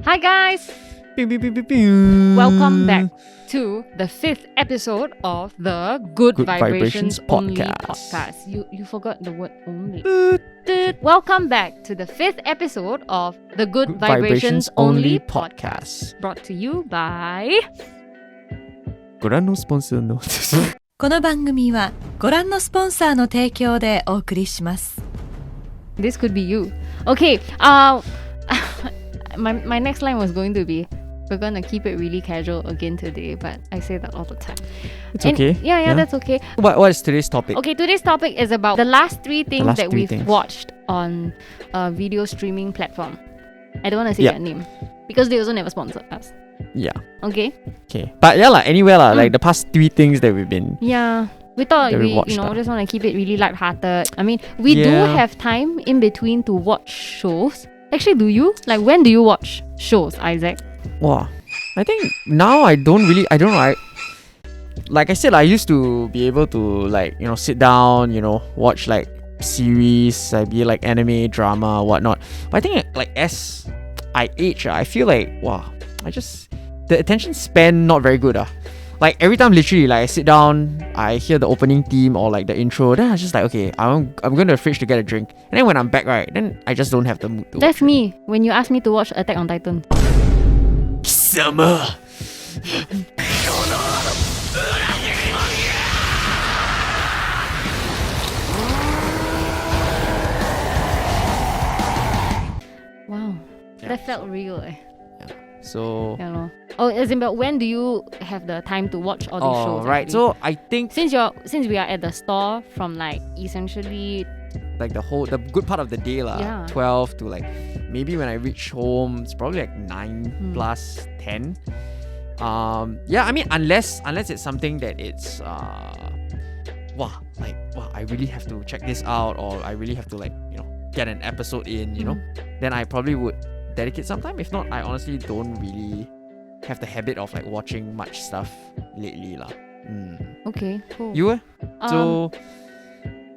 Hi guys! Pew, pew, pew, pew, pew. Welcome back to the 5th episode of the Good Vibrations Vibrations Only podcast. podcast. You forgot the word only. Toot. Toot. Welcome back to the 5th episode of the Good Good Vibrations Vibrations Only Only podcast. podcast. Brought to you by... ご覧のスポンサーのこの番組はご覧のスポンサーの提供でお送りします。 This could be you. Okay, my next line was going to be, we're gonna keep it really casual again today, but I say that all the time. It's okay. Yeah, that's okay. What is today's topic? Okay, today's topic is about the last three things last that three we've things. watched on a video streaming platform. I don't want to say Yeah. their name because they also never sponsored us. Yeah. Okay? Okay. But yeah, anywhere like the past 3 things that we've been. Yeah. We thought That we we, watched, just want to keep it really lighthearted. I mean, we do Yeah. have time in between to watch shows. Actually, do you? Like, when do you watch shows, Isaac? Wow. I think now I don't know. Like I said, I used to be able to sit down, watch like series, be like anime, drama, whatnot. But I think as I age, I feel like the attention span not very good. Like every time literally I sit down, I hear the opening theme or like the intro, then I just like, okay, I'm going to the fridge to get a drink. And then when I'm back, right, then I just don't have the mood to That's watch me when you ask me to watch Attack on Titan. it. Summer. Wow. Yeah. That felt real. So Yeah, no. Oh, as in, but when do you have the time to watch all these shows? right. actually? So I think since we are at the store from like essentially like the good part of the day Yeah. 12 to like maybe when I reach home it's probably like 9 plus 10. I mean unless it's something that it's I really have to check this out, or I really have to get an episode in, then I probably would dedicate some time. If not, I honestly don't really have the habit of like watching much stuff lately lah. okay, cool. You? So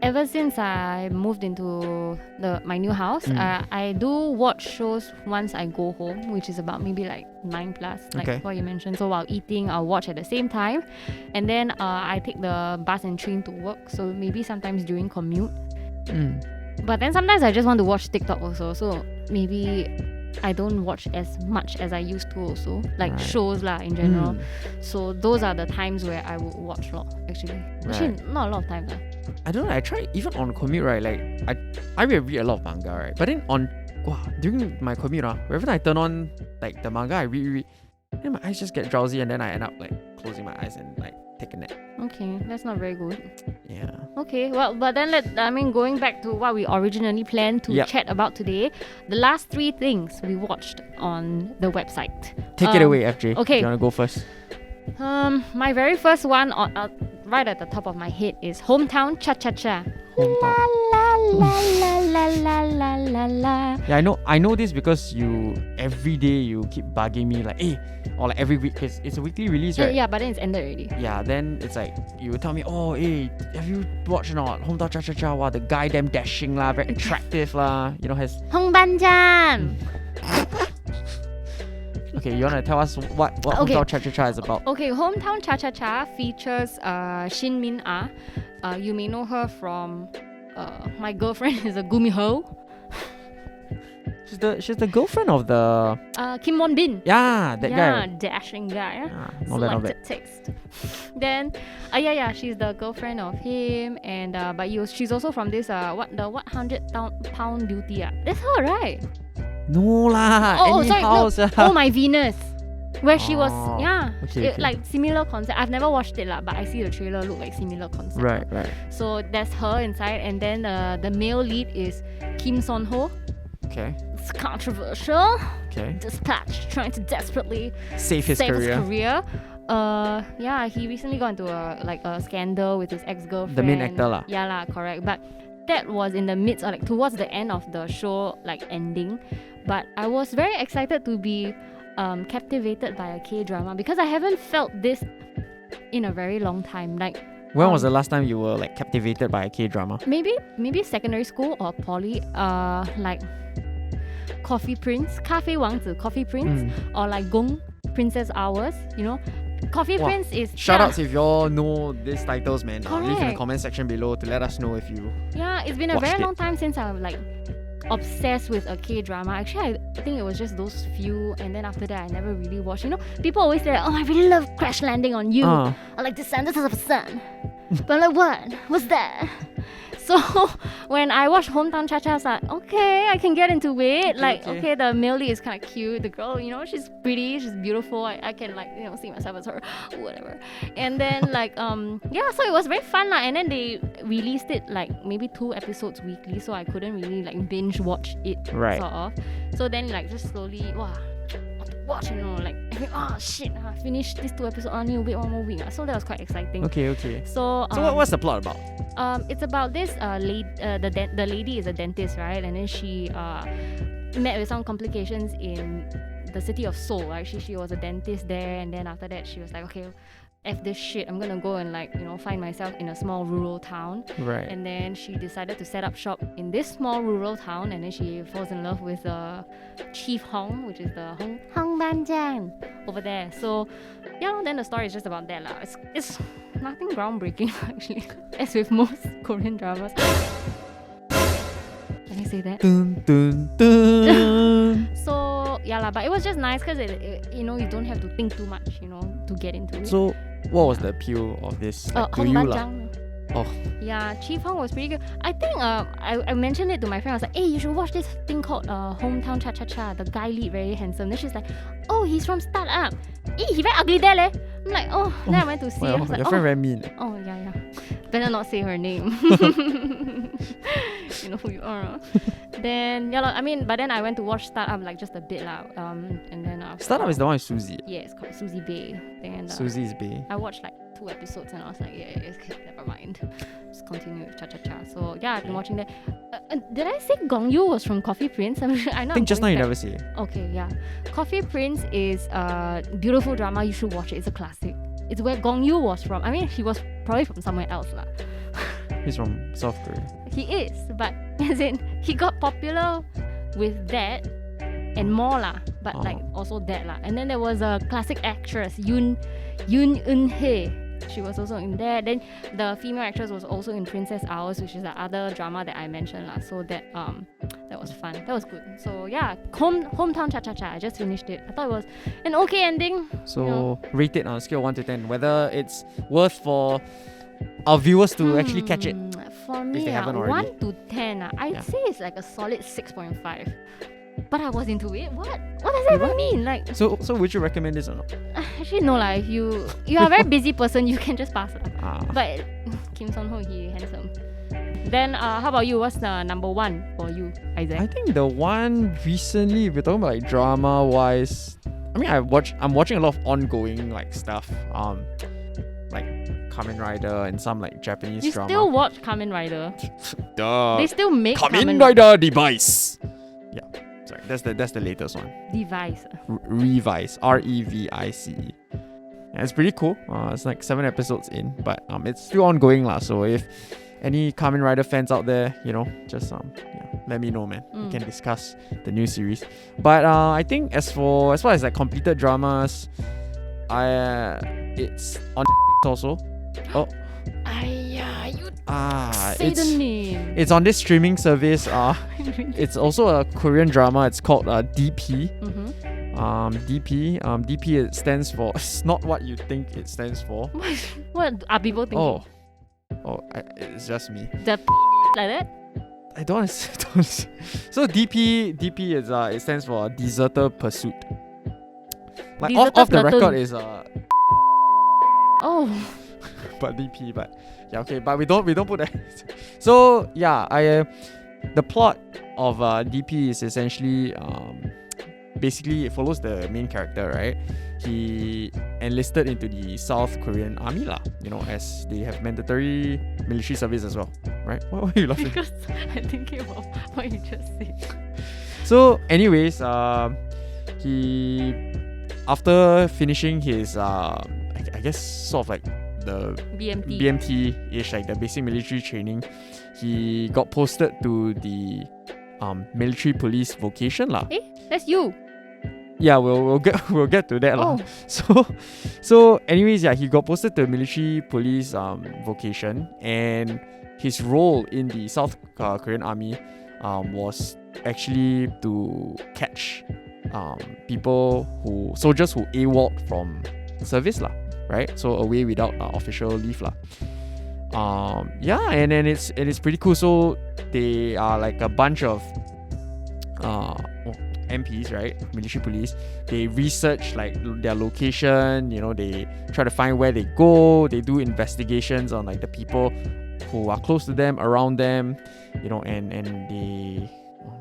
Ever since I moved into my new house, I do watch shows once I go home, which is about maybe like 9 plus, like Okay. what you mentioned. So while eating, I'll watch at the same time, and then I take the bus and train to work. So maybe sometimes during commute. But then sometimes I just want to watch TikTok also. So maybe I don't watch as much as I used to also, like Right. shows lah in general. So those are the times where I would watch a lot actually. Actually, not a lot of times lah. I don't know, I try even on commute, right? Like I read a lot of manga, right? But then during my commute, wherever I turn on like the manga, I read, then my eyes just get drowsy, and then I end up like closing my eyes and like take a nap. Okay, that's not very good. Yeah. Okay, well, but then going back to what we originally planned to Yep. chat about today, the last 3 things we watched on the website. Take it away, FJ. okay. You wanna go first? My very first one right at the top of my head is Hometown Cha-Cha-Cha. Hometown. La la la la la la la. Yeah, I know this because every day you keep bugging me like, hey, or like every week, because it's a weekly release, right? Yeah, but then it's ended already. Yeah, then it's like you tell me, oh, hey, have you watched or not? Hometown Cha Cha Cha. Wow, the guy damn dashing lah, very attractive lah. Has. Hong Ban-chan. Okay, you wanna tell us what Okay. Hometown Cha Cha Cha is about? Okay, Hometown Cha-Cha-Cha features Shin Min Ah. You may know her from My Girlfriend is a Gumiho. She's the girlfriend of the Kim Won Bin. that guy. Dashing guy. Not bad, not Selected bad. text. Then, she's the girlfriend of him, and she's also from this the 100-pound beauty. That's her, right? No lah. Sorry, Anyhow, Oh My Venus, where she was okay. like similar concept. I've never watched it lah, but I see the trailer look like similar concept. Right. So that's her inside, and then the male lead is Kim Son Ho. Okay. It's controversial. Okay. Dispatch trying to desperately Save his save career. his career. He recently got into a scandal with his ex-girlfriend. The main actor lah. Yeah lah, correct. But that was in the midst, or like towards the end of the show, like ending. But I was very excited to be captivated by a K-drama because I haven't felt this in a very long time. Like When was the last time you were like captivated by a K-drama? maybe secondary school or poly. Like Coffee Prince, Cafe Wangzi, Coffee Prince, or like Gong, Princess Hours, you know. Coffee Prince is... Shout outs if y'all know these titles, man. Leave in the Correct. comment section below to let us know if you... Yeah, it's been a watched very it. long time since I'm like obsessed with a K-drama. Actually, I think it was just those few, and then after that I never really watched. You know, people always say, oh, I really love Crash Landing on You. I like Descendants of the Sun. But I'm like, what? What's that? So when I watched Hometown Cha-Cha, I was like, okay, I can get into it. Okay, the male lead is kind of cute. The girl, you know, she's pretty, she's beautiful. I can like, you know, see myself as her, whatever. And then like, yeah, so it was very fun lah. And then they released it like maybe 2 episodes weekly, so I couldn't really like binge watch it Right. sort of. So then like just slowly, wow, what to watch, you know, like, oh shit, I finished these 2 episodes, I need to wait 1 more week. So that was quite exciting. Okay. So What's the plot about? it's about this the lady is a dentist, right? And then she met with some complications in the city of Seoul, right? She was a dentist there, and then after that she was like, okay, F this shit, I'm gonna go and like, you know, find myself in a small rural town. Right. And then she decided to set up shop in this small rural town, and then she falls in love with Chief Hong, which is the Hong Banjang over there. So yeah, then the story is just about that lah. It's nothing groundbreaking actually, as with most Korean dramas. Can I say that? Dun, dun, dun. So yeah lah, but it was just nice because it you know, you don't have to think too much, you know, to get into it. So what was the appeal of this like, to Hong you lah? Banjang. Oh, Yeah, Chief Hong was pretty good. I think I mentioned it to my friend. I was like, hey, you should watch this thing called Hometown Cha Cha Cha. The guy lead very handsome. Then she's like, oh, he's from Startup. He very ugly there leh. I'm like, oh. Then I went to see. I well, was like, your friend very mean. oh yeah. Better not say her name. You know who you are. Then yeah, I mean, but then I went to watch Startup like just a bit lah. And then Startup is the one with Suzy. yeah, it's called Suzy Bay. Then Suzy's Bay. I watched like 2 episodes and I was like, yeah, okay, never mind. Just continue with Cha Cha Cha. So yeah, I've been watching that. Did I say Gong Yu was from Coffee Prince? I know. I think just now you never say. Okay, yeah. Coffee Prince is a beautiful drama. You should watch it. It's a classic. It's where Gong Yu was from. I mean, he was probably from somewhere else lah. He's from South Korea. He is, but as in, he got popular with that and more lah. But like also that lah. And then there was a classic actress, Yoon Eun-hye. She was also in there. Then the female actress was also in Princess Hours, which is the other drama that I mentioned lah. So that was fun. That was good. So yeah, Hometown Cha Cha Cha. I just finished it. I thought it was an okay ending. So you know. rate it on a scale of 1 to 10, whether it's worth for our viewers to actually catch it. For they me, haven't already. 1 to 10, I'd say it's like a solid 6.5. But I was into it. What does that even mean? Like, So would you recommend this or not? actually no lah. If you are a very busy person, you can just pass lah. Ah. But Kim Son Ho, he handsome. Then how about you? What's the number 1 for you, Isaac? I think the one recently, if we're talking about like drama wise, I mean I'm watching a lot of ongoing like stuff. Like Kamen Rider and some like Japanese you drama. still watch Kamen Rider? Duh. They still make Kamen Rider Device. Yeah. Sorry, that's the latest one. Device. Revice. REVICE. Yeah, it's pretty cool. It's like 7 episodes in, but it's still ongoing lah. So if any Kamen Rider fans out there, you know, just let me know, man. We can discuss the new series. But I think as far as like completed dramas, it's on also. Oh. You say it's the name. it's on this streaming service. It's also a Korean drama. It's called DP. DP it stands for. It's not what you think it stands for. What are people thinking? It's just me. The like that? I don't want to say. So DP is it stands for Deserter Pursuit. Like Deserter off the Platoon. record is Oh. but DP, but yeah, okay, but we don't put that. So yeah, the plot of DP is essentially basically it follows the main character, right? He enlisted into the South Korean army lah, you know, as they have mandatory military service as well, right? Why are you laughing? Because I'm thinking about what you just said. So anyways, he after finishing his I guess sort of like the BMT-ish, like the basic military training, he got posted to the military police vocation lah. That's you. Yeah, we'll get to that lah. So anyways, yeah, he got posted to military police vocation, and his role in the South Korean army was actually to catch soldiers who AWOL from service lah, right? So away without official leave lah. Yeah, and then it's pretty cool. So they are like a bunch of MPs, right? Military police. They research like their location, they try to find where they go. They do investigations on like the people who are close to them, around them, and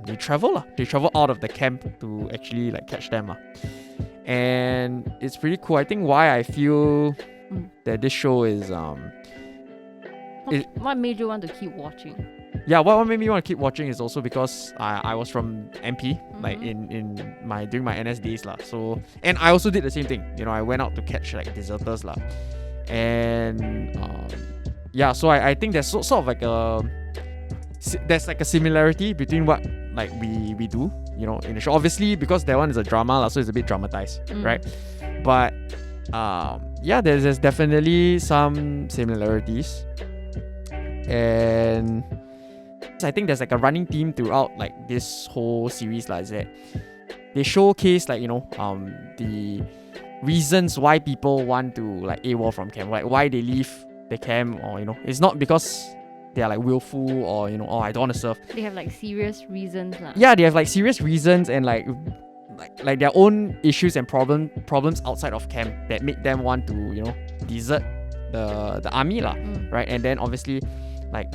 they travel. They travel out of the camp to actually like catch them. And it's pretty cool. I think why I feel that this show is what made you want to keep watching? Yeah, what made me want to keep watching is also because I was from MP, like during my NS days lah. So, and I also did the same thing. I went out to catch like deserters lah. And yeah, so I think there's sort of like there's like a similarity between what like we do, in the show. Obviously, because that one is a drama lah, so it's a bit dramatized, right? But yeah, there's definitely some similarities. And I think there's like a running theme throughout like this whole series is that they showcase like the reasons why people want to like AWOL from camp, like why they leave the camp, or it's not because they are like willful or I don't want to serve. They have like serious reasons lah. Yeah, they have like serious reasons and like their own issues and problems outside of camp that make them want to desert the army lah, right? And then obviously like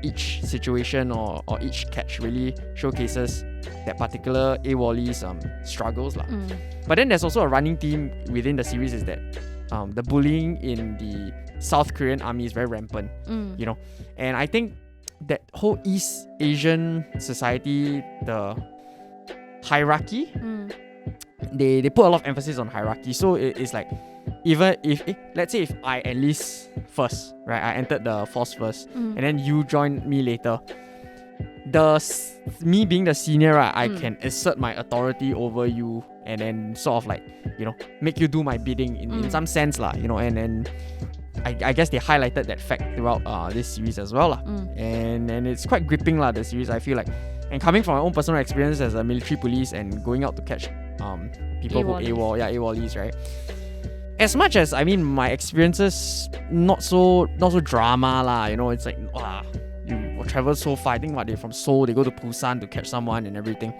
each situation or each catch really showcases that particular AWOLie's struggles lah. But then there's also a running theme within the series is that the bullying in the South Korean army is very rampant, and I think that whole East Asian society, the hierarchy, they put a lot of emphasis on hierarchy. So it's like, even if let's say if I enlist first, right, I entered the force first, and then you join me later, me being the senior, right, I can assert my authority over you and then sort of like make you do my bidding in some sense lah, and then I guess they highlighted that fact throughout this series as well lah. And it's quite gripping lah, the series, I feel like. And coming from my own personal experience as a military police and going out to catch people who AWOLies, right? As much as my experiences not so drama lah, it's like you travel so far. I think they're from Seoul, they go to Busan to catch someone and everything.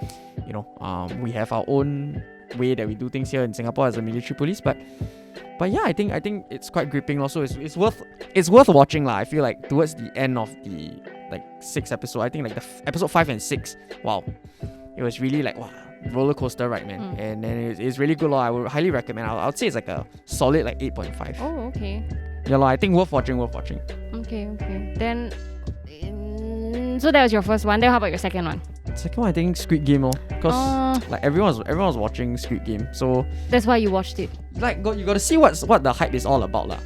We have our own way that we do things here in Singapore as a military police, but yeah, I think it's quite gripping also. It's worth watching lah. I feel like towards the end of the like 6th episode, I think like the episode 5 and 6, wow, it was really like roller coaster ride, man. And then it's really good. I would highly recommend. I would say it's like a solid like 8.5. Oh, okay. Yeah, I think worth watching. Okay. Then so that was your first one. Then how about your second one? Second one, I think Squid Game, because like everyone was watching Squid Game, so that's why you watched it. Like you got to see what the hype is all about lah.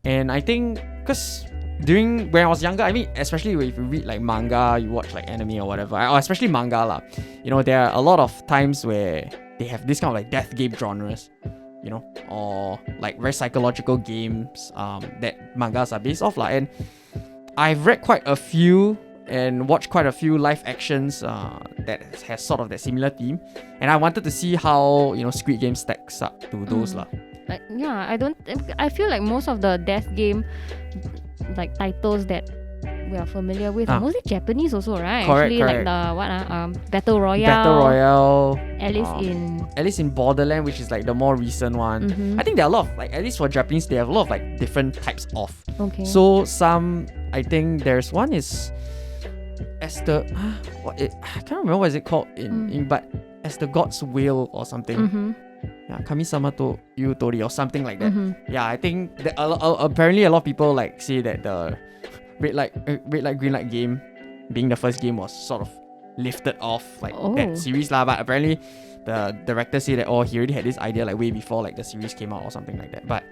And I think because when I was younger, especially if you read like manga, you watch like anime or whatever, or especially manga lah, there are a lot of times where they have this kind of like death game genres, or like very psychological games that mangas are based off lah. And I've read quite a few and watched quite a few live actions that has sort of that similar theme, and I wanted to see how Squid Game stacks up to those lah. Like I feel like most of the death game like titles that we are familiar with are mostly Japanese also, right? Correct. Like the Battle Royale, Alice in Borderland, which is like the more recent one. I think there are a lot of like, at least for Japanese, they have a lot of like different types of. Okay. So some, I think there's one is as the I can't remember what is it called in but as the God's Will or something. Yeah, Kami-sama to Yutori or something like that. Yeah, I think that apparently a lot of people like say that the red light green light game being the first game was sort of lifted off like that series lah. But apparently the director said that he already had this idea like way before like the series came out or something like that. But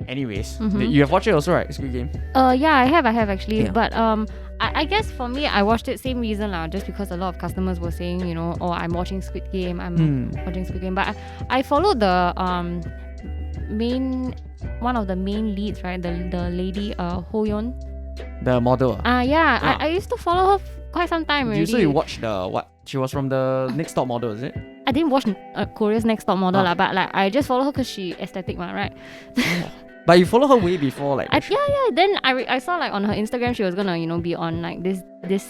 anyways, you have watched it also, right? Squid Game. Yeah, I have actually. Yeah. But I guess for me, I watched it same reason lah, just because a lot of customers were saying, you know, oh, I'm watching Squid Game, watching Squid Game. But I followed the one of the main leads, right? The lady Ho Yeon. The model. Yeah. I used to follow her quite some time already. So you watched the what? She was from the Next Top Model, is it? I didn't watch Korea's Next Top Model lah, but like I just follow her because she aesthetic one, right? But you follow her way before, like. Then I saw like on her Instagram she was gonna, you know, be on like this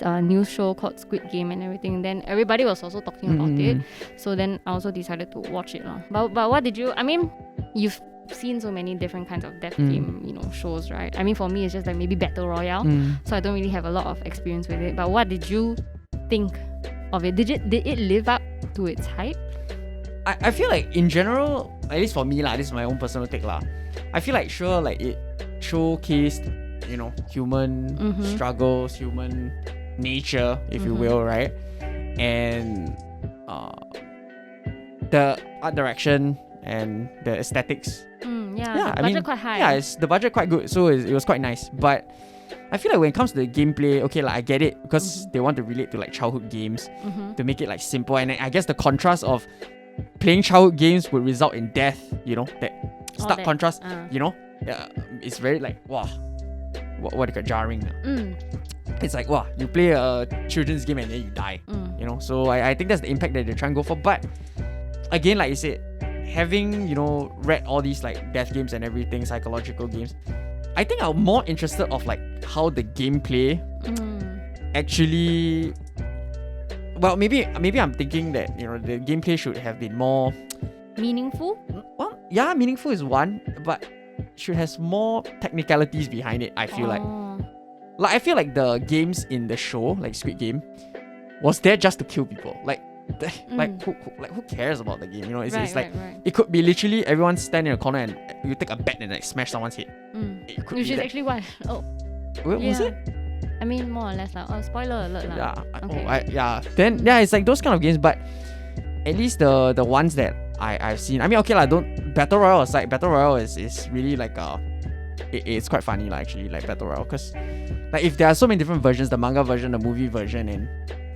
news show called Squid Game and everything. Then everybody was also talking about it. So then I also decided to watch it lah. But what did you? I mean, you've seen so many different kinds of death game, you know, shows, right? I mean, for me it's just like maybe Battle Royale. So I don't really have a lot of experience with it. But what did you think of it? Did it live up to its hype? I feel like in general, at least for me lah, this is my own personal take lah. I feel like sure, like it showcased, you know, human struggles, human nature, if you will, right? And the art direction and the aesthetics. The budget quite high. Yeah, the budget quite good, so it was quite nice. But I feel like when it comes to the gameplay, okay, like I get it because they want to relate to like childhood games to make it like simple. And I guess the contrast of playing childhood games would result in death, you know, that stark contrast, you know, it's very like, wow, what do you call jarring. It's like, wow, you play a children's game and then you die, you know. So I think that's the impact that they're trying to go for. But again, like you said, having, you know, read all these like death games and everything, psychological games, I think I'm more interested of like how the gameplay actually. Well, maybe I'm thinking that, you know, the gameplay should have been more meaningful. Well, yeah, meaningful is one, but should have more technicalities behind it. I feel like I feel like the games in the show, like Squid Game, was there just to kill people. Like who cares about the game? You know, it's like it could be literally everyone stand in a corner and you take a bat and like smash someone's head. Which is actually what? Was it? I mean, more or less like, spoiler alert lah. Then it's like those kind of games, but at least the ones that I've seen. I mean, okay lah, don't Battle Royale aside. Battle Royale is really like it's quite funny lah actually, like Battle Royale, because like if there are so many different versions, the manga version, the movie version, and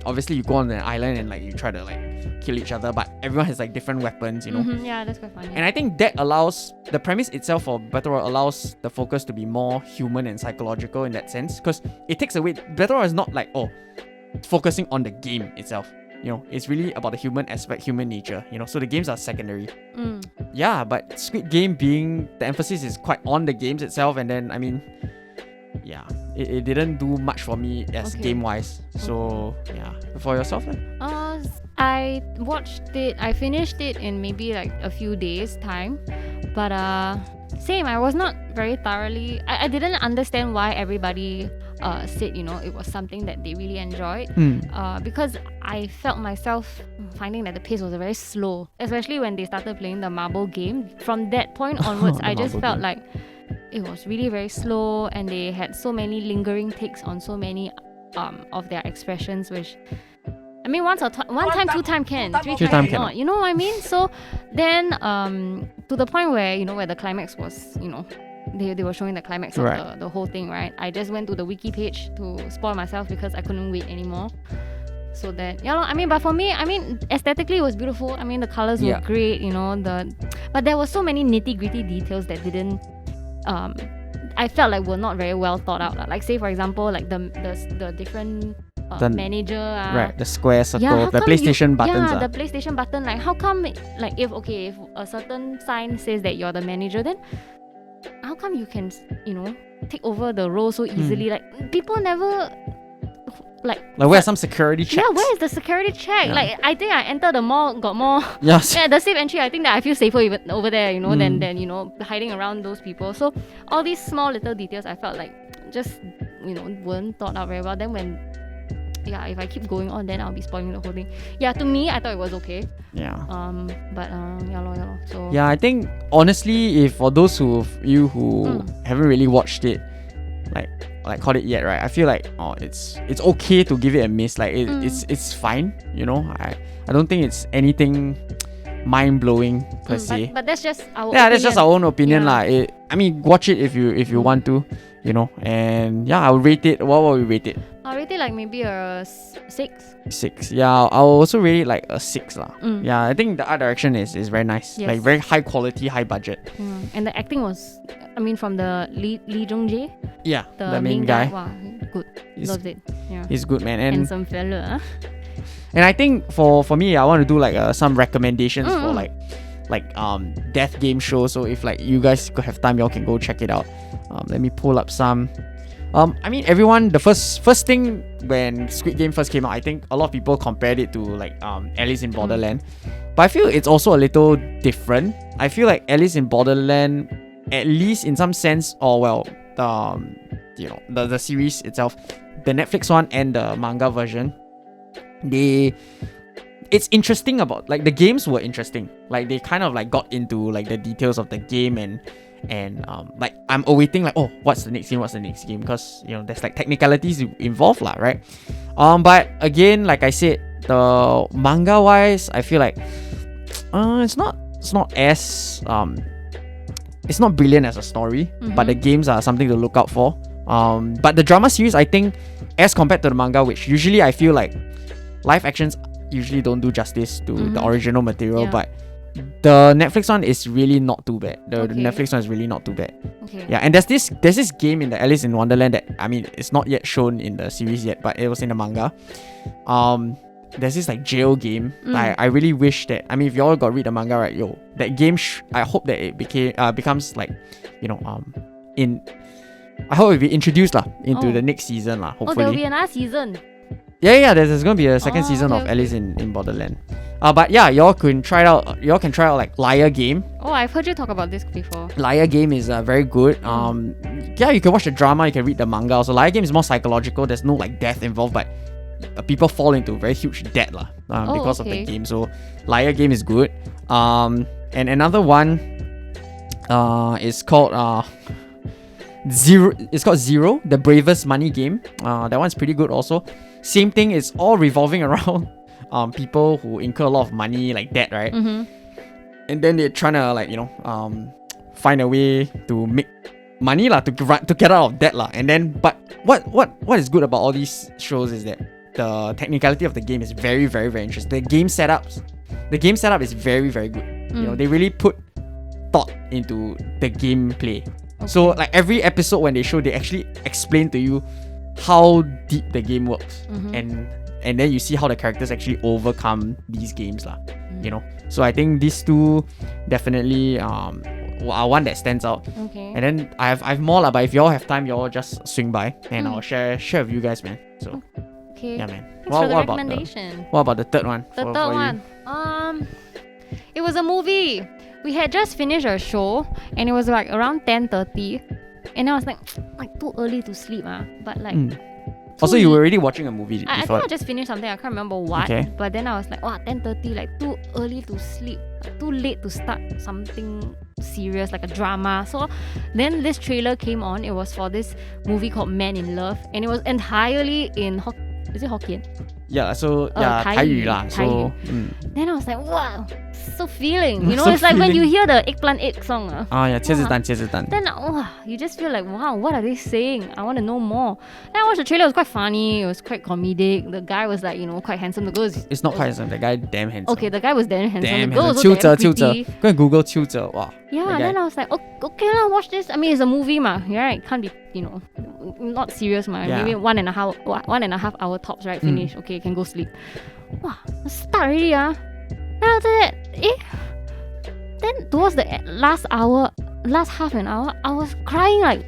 obviously you go on an island and like you try to like kill each other, but everyone has like different weapons, you know. Yeah, that's quite funny. And I think that allows the premise itself for Battle Royale allows the focus to be more human and psychological in that sense, because it takes away. Battle Royale is not like focusing on the game itself. You know, it's really about the human aspect, human nature, you know, so the games are secondary. Yeah, but Squid Game being, the emphasis is quite on the games itself, and then, I mean, yeah, it didn't do much for me as game-wise. So, yeah. For yourself then? I watched it, I finished it in maybe like a few days' time, but same, I was not very thoroughly, I didn't understand why everybody said, you know, it was something that they really enjoyed, because I felt myself finding that the pace was very slow, especially when they started playing the marble game. From that point onwards, I just felt like it was really very slow, and they had so many lingering takes on so many of their expressions, which, I mean, one time, two time can, three times not. You know what I mean? So then, to the point where, you know, where the climax was, you know, they were showing the climax of the whole thing, right? I just went to the wiki page to spoil myself because I couldn't wait anymore. So that, I mean, but for me, I mean, aesthetically it was beautiful. I mean, the colors were great, you know, but there were so many nitty gritty details that didn't, I felt like were not very well thought out. Like, say for example, like the different manager, the square circle, the PlayStation buttons. The PlayStation button. Like, how come? Like, if a certain sign says that you're the manager, then how come you can, you know, take over the role so easily? Like, people never. Like where's some security checks? Yeah, where is the security check? Like, I think I entered the mall, got more. Yes. Yeah, the safe entry. I think that I feel safer even over there, you know, than you know, hiding around those people. So all these small little details, I felt like just, you know, weren't thought out very well. Then when, if I keep going on, then I'll be spoiling the whole thing. Yeah, to me, I thought it was okay. Yeah. But So yeah, I think honestly, if for those who haven't really watched it, like caught it yet, right? I feel like it's okay to give it a miss. Like it's fine, you know. I don't think it's anything mind-blowing per se. But that's just our Yeah, opinion. that's just our own opinion Yeah. lah. I mean, watch it if you want to, you know. And yeah, I'll rate it. What will we rate it? I'll rate it like maybe a 6. 6. Yeah, I'll also rate it like a 6 lah. Mm. Yeah, I think the art direction is very nice. Yes. Like very high quality, high budget. And the acting was, I mean, from the Lee Jong Jae, Yeah, the main guy. Wow, good. He's- Loved it. Yeah. He's good, man. And Handsome fella. And I think for me, I want to do like some recommendations for like death game shows. So if like you guys could have time, y'all can go check it out. Let me pull up some. I mean, everyone, the first thing when Squid Game first came out, I think a lot of people compared it to like Alice in Borderland. But I feel it's also a little different. I feel like Alice in Borderland, at least in some sense, or well, you know, the series itself, the Netflix one and the manga version, it's interesting about like the games were interesting. Like they kind of like got into like the details of the game and like I'm awaiting like, oh, what's the next game, because you know there's like technicalities involved lah, right? But again, like I said, the manga wise, I feel like it's not as it's not brilliant as a story, but the games are something to look out for. But the drama series, I think, as compared to the manga, which usually I feel like live actions usually don't do justice to the original material, Yeah. but the Netflix one is really not too bad. The Okay. Netflix one is really not too bad. Okay. Yeah, and there's this game in the Alice in Wonderland that, I mean, it's not yet shown in the series yet, but it was in the manga. There's this like jail game. I really wish that, I mean, if you all got read the manga, right, that game I hope that it becomes like, you know, I hope it be introduced lah into the next season lah, hopefully. Oh, there'll be another season. Yeah, there's gonna be a second season okay, of Alice in Borderland. But yeah, y'all can try it out. Y'all can try out like Liar Game. Oh, I've heard you talk about this before. Liar Game is very good. Yeah, you can watch the drama, you can read the manga. Also, Liar Game is more psychological. There's no like death involved, but people fall into very huge debt lah because of the game. So Liar Game is good. And another one is called Zero. It's called Zero, the Bravest Money Game. That one's pretty good also. Same thing, it's all revolving around people who incur a lot of money, like debt, right? And then they're trying to like, you know, find a way to make money lah, to get out of debt lah. And then, but what is good about all these shows is that the technicality of the game is very, very, very interesting. The game setup is very, very good. You know, they really put thought into the gameplay. Okay. So like every episode when they show, they actually explain to you how deep the game works, and then you see how the characters actually overcome these games lah. You know, so I think these two definitely are one that stands out. Okay. And then I have more lah, but if y'all have time, y'all just swing by and I'll share with you guys, man. So Okay. yeah, man. Thanks for the recommendation. What about the third one? The for third you? one. It was a movie. We had just finished a show and it was like around 10:30, and I was like too early to sleep but like Also, you were already watching a movie I before. think I just finished something, I can't remember what. Okay. But then I was like, 10:30, like too early to sleep, too late to start something serious like a drama. So then this trailer came on. It was for this movie called Man in Love, and it was entirely in is it Hokkien? Yeah, so yeah, 台语啦. So Then I was like, wow, so feeling. You know, So it's like when you feeling. hear the eggplant egg song. yeah, 茄子蛋, 茄子蛋. Then you just feel like, wow, what are they saying? I want to know more. Then I watched the trailer. It was quite funny. It was quite comedic. The guy was like, you know, quite handsome. The girl is It's not quite handsome. The guy damn handsome. okay. The guy was damn handsome. Damn the girl handsome. was also damn 邱泽. pretty. Go and Google 邱泽. Wow. Yeah. that guy. Then I was like, okay lah, watch this. I mean, it's a movie ma, right? Can't be, you know, not serious ma. Yeah. Maybe 1.5 hour tops, right? Finish. Okay, can go sleep. Wow, start already Then after that, then towards the last half an hour, I was crying like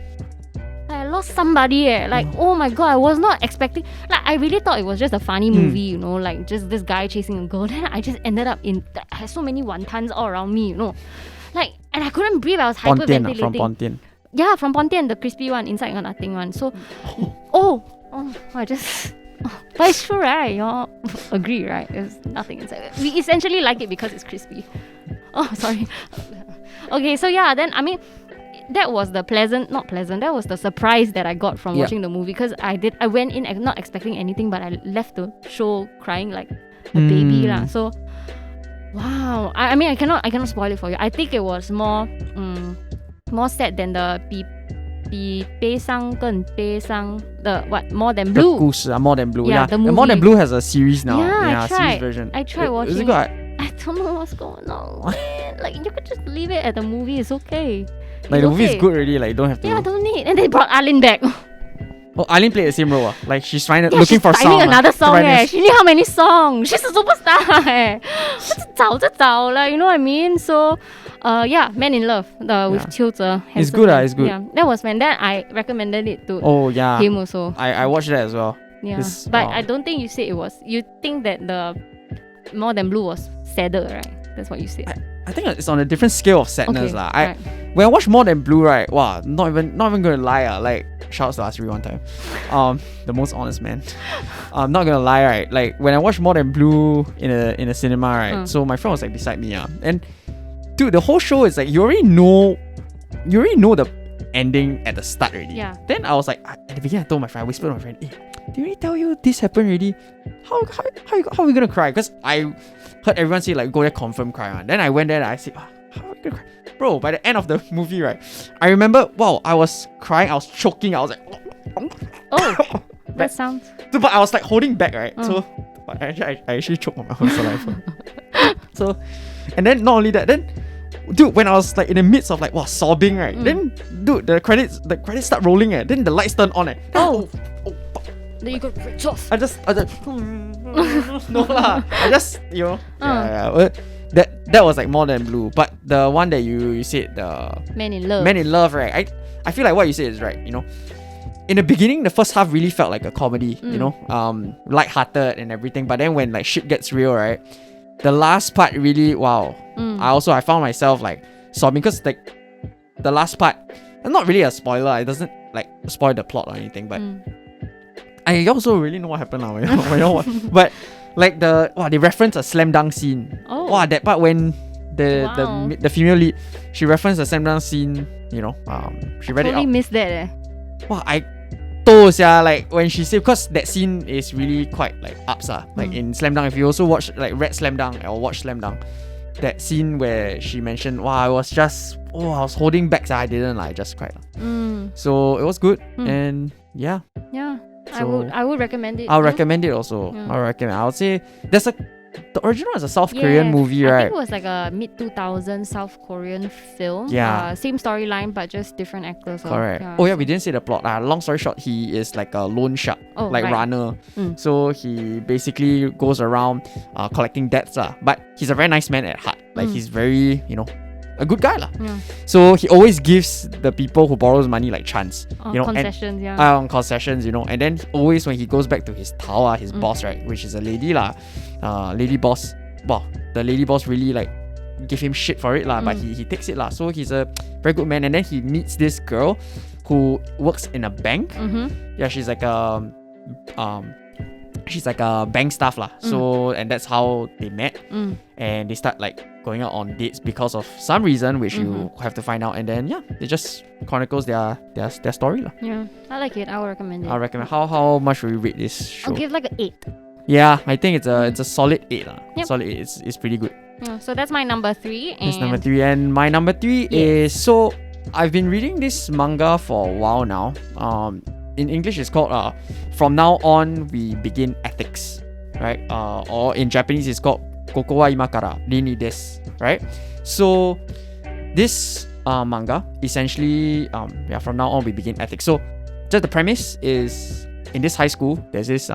I lost somebody like oh my god, I was not expecting, like I really thought it was just a funny movie, you know, like just this guy chasing a girl. Then I just ended up I had so many wontons all around me, you know, like, and I couldn't breathe. I was hyperventilating. From Pontian. Yeah, from Pontian, the crispy one, inside got nothing one. So I just but it's true, right? You all agree, right? There's nothing inside. We essentially like it because it's crispy. Oh, sorry. Okay, so yeah, then I mean, that was the that was the surprise that I got from watching the movie, because I went in not expecting anything, but I left the show crying like a baby lah. So Wow. I mean, I cannot spoil it for you. I think it was more sad than the 比悲伤更悲伤 the what More Than The Blue. 故事 More Than Blue. Yeah, Yeah, the And More Than movie. Blue has a series now. Yeah, I series tried. version. I tried watching Is it it. good? I don't know what's going on. Man. Like, you could just leave it at the movie. It's okay. Like It's the movie is okay. good already. Like, you don't have to. Yeah, don't need. And they brought Arlene back. Oh, Eileen played the same role. Like she's Yeah, looking she's for finding song. another song. Finding She knew how many songs. She's a superstar. 找 like, you know what I mean? So, yeah, Man in Love with Qiu Zhe. It's good, it's good. Yeah, that was when then I recommended it to Oh yeah. him also. I watched that as well. Yeah, This- but wow. I don't think you said it was. You think that the More Than Blue was sadder, right? That's what you said. I think it's on a different scale of sadness Okay, lah. right. When I watch More Than Blue, right? Wow, not even gonna lie. Like shouts to Asri one time. The most honest man. I'm not gonna lie, right? Like when I watched More Than Blue in a cinema, right? So my friend was like beside me, and dude, the whole show is like you already know the ending at the start already. Yeah. Then I was like, at the beginning, I told my friend, I whispered to my friend, hey, did we tell you this happened already? How are we gonna cry? Because I heard everyone say like go there confirm cry one. Then I went there and I said, how are we gonna cry? Bro, by the end of the movie, right, I remember, wow, I was crying, I was choking, I was like, Oh, that sounds. so, but I was like holding back, right? So, but I actually choked on my own saliva. So, and then not only that, then, dude, when I was like in the midst of like sobbing, right? Then, dude, the credits start rolling, then the lights turn on, Oh. Then you got ripped off. I just no lah. I just yeah. That was like More Than Blue, but the one that you said, the Man in Love. Man in Love, right? I feel like what you said is right. In the beginning, the first half really felt like a comedy, light-hearted and everything. But then when like shit gets real, right, the last part really I found myself like sobbing because like the last part, and not really a spoiler. It doesn't like spoil the plot or anything, but I also really know what happened now. When you watch. But like they reference a slam dunk scene. Oh. Wow, that part when Wow. the female lead, she referenced the slam dunk scene. She read it Totally out. missed that. Wow, I told like when she said, because that scene is really quite like ups like in Slam Dunk. If you also watch like read Slam Dunk or watch Slam Dunk, that scene where she mentioned, wow, I was holding back, I didn't I just cried. So it was good, and yeah, Yeah. So I would recommend it. I'll recommend it also. Yeah. I would say the original is a South Korean movie, I right? think it was like a mid-2000s South Korean film. Yeah. Same storyline, but just different actors. Correct. We didn't say the plot. Long story short, he is like a loan shark, like right. runner. So he basically goes around collecting debts. But he's a very nice man at heart. Like he's very, a good guy. Yeah. So he always gives the people who borrows money like chance. Concessions, On concessions, and then always when he goes back to his Tao, his boss, right, which is a lady lady boss. Wow, the lady boss really like give him shit for it but he takes it So he's a very good man, and then he meets this girl who works in a bank. Yeah, she's like a bank staff So and that's how they met, and they start like going out on dates because of some reason which you have to find out, and then it just chronicles their story Yeah, I like it. I would recommend it. I recommend. How much will you rate this show? I'll give like an 8. Yeah, I think it's a solid 8 Yep. Solid 8. It's pretty good. Yeah, so that's my number 3. And That's number 3, and my number 3 is, so I've been reading this manga for a while now. In English it's called From Now On We Begin Ethics, right? Or in Japanese it's called Koko wa Imakara Rini desu, right? So this manga essentially From Now On We Begin Ethics. So just the premise is, in this high school there's this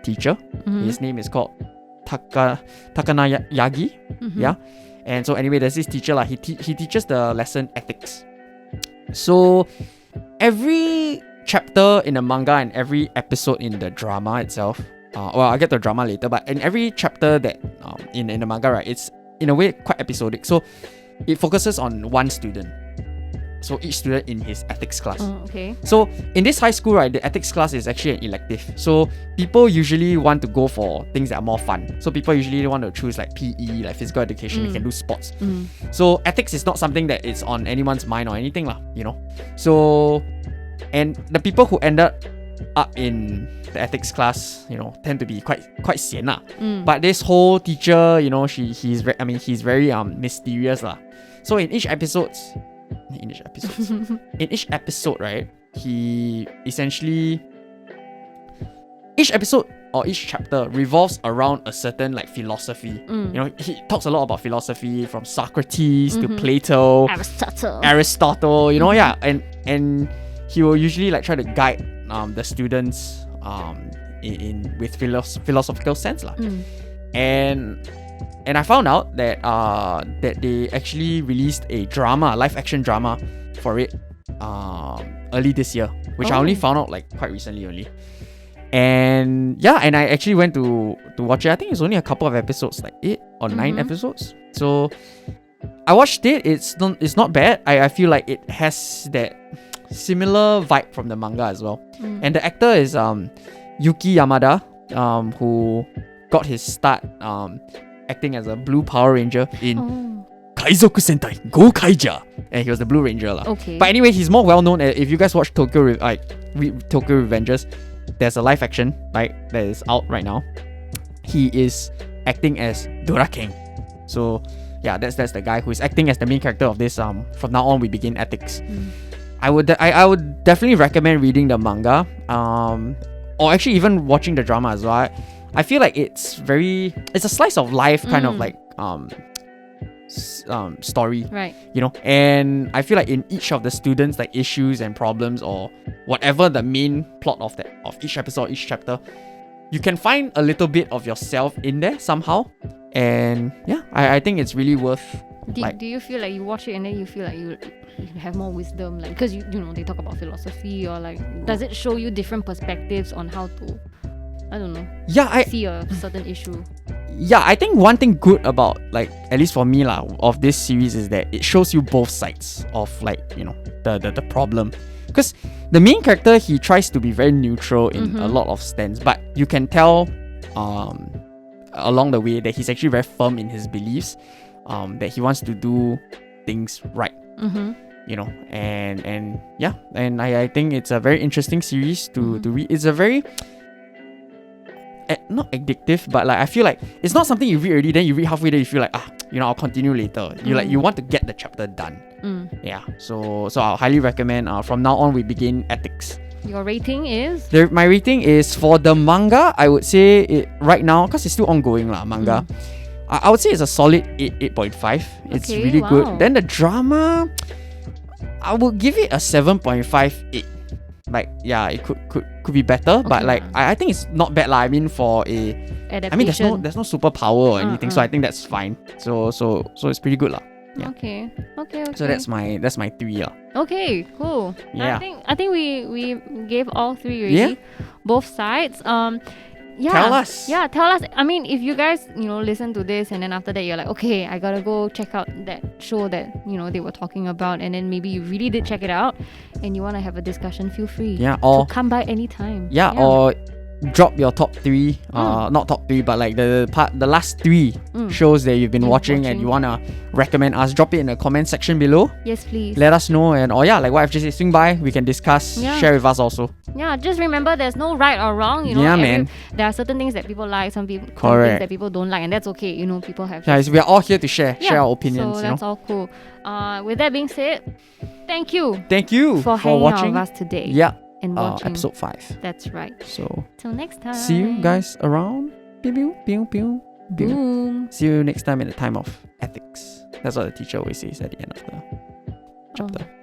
teacher. His name is called Takanayagi. Yeah. And so anyway, there's this teacher he teaches the lesson ethics. So every chapter in the manga and every episode in the drama itself, I'll get to the drama later, but in every chapter that in the manga, right, it's in a way quite episodic. So it focuses on one student. So each student in his ethics class. Okay. So in this high school, right, the ethics class is actually an elective. So people usually want to go for things that are more fun. So people usually want to choose like PE, like physical education. They can do sports. So ethics is not something that is on anyone's mind or anything, So, and the people who ended up in the ethics class, tend to be quite sian lah. But this whole teacher, he's very mysterious lah. So in each episode, right, he essentially, each episode or each chapter revolves around a certain like philosophy. He talks a lot about philosophy, from Socrates to Plato, Aristotle, and he will usually like try to guide the students with philosophical sense lah. And I found out that they actually released a live action drama for it early this year, which I only found out like quite recently only. And I actually went to watch it. I think it's only a couple of episodes, like 8 or 9 episodes. So I watched it. It's not bad. I feel like it has that similar vibe from the manga as well. And the actor is Yuki Yamada, who got his start acting as a Blue Power Ranger in Kaizoku Sentai Go Kaija, and he was the Blue Ranger lah. Okay. But anyway, he's more well known. If you guys watch Tokyo Revengers, there's a live action that is out right now. He is acting as Doraken. So yeah, that's the guy who is acting as the main character of this. From now on, we begin ethics. I would definitely recommend reading the manga, or actually even watching the drama as well. I feel like it's a slice of life kind of like story, right? And I feel like in each of the students' like issues and problems, or whatever the main plot of each episode, each chapter, you can find a little bit of yourself in there somehow. And yeah, I think it's really worth. Do you feel like you watch it and then you feel like you have more wisdom, like, because they talk about philosophy, or like, does it show you different perspectives on how to, I don't know, see a certain issue? Yeah, I think one thing good about, like, at least for me lah, of this series is that it shows you both sides of, like, the problem. Because the main character, he tries to be very neutral in a lot of stands, but you can tell along the way that he's actually very firm in his beliefs, that he wants to do things right. And yeah, and I think it's a very interesting series to read. It's a very not addictive, but like, I feel like it's not something you read already, then you read halfway, then you feel like I'll continue later. You want to get the chapter done. Yeah, so I'll highly recommend. From now on, we begin ethics. Your rating is? My rating is, for the manga, I would say it right now, because it's still ongoing lah, manga. I would say it's a solid 8.5. It's really good. Then the drama, I would give it a 7.58. Like, yeah, it could be better, but like, I think it's not bad lah. I mean, for a adaptation. there's no superpower or anything, so I think that's fine. So it's pretty good lah. Yeah. Okay. So that's my 3 lah. Okay, cool. Yeah. I think we gave all 3 already. Yeah. Both sides. Yeah. Tell us. Yeah, tell us. I mean, if you guys, listen to this and then after that you're like, okay, I gotta go check out that show that, they were talking about, and then maybe you really did check it out and you want to have a discussion, feel free. Yeah, or to come by anytime. Yeah, or drop your top 3, not top 3, but like the last 3 shows that you've been watching and you wanna recommend us. Drop it in the comment section below. Yes, please. Let us know, and like what I've just said, swing by, we can discuss, share with us also. Yeah, just remember there's no right or wrong. Man. There are certain things that people like, some things that people don't like, and that's okay. People have. Yeah, we are all here to share our opinions. So that's all cool. With that being said, thank you. Thank you for hanging watching out with us today. Yeah. And watching episode 5. That's right. So till next time. See you guys around. Pew, pew, pew, pew. Boom. See you next time in the time of ethics. That's what the teacher always says at the end of the chapter.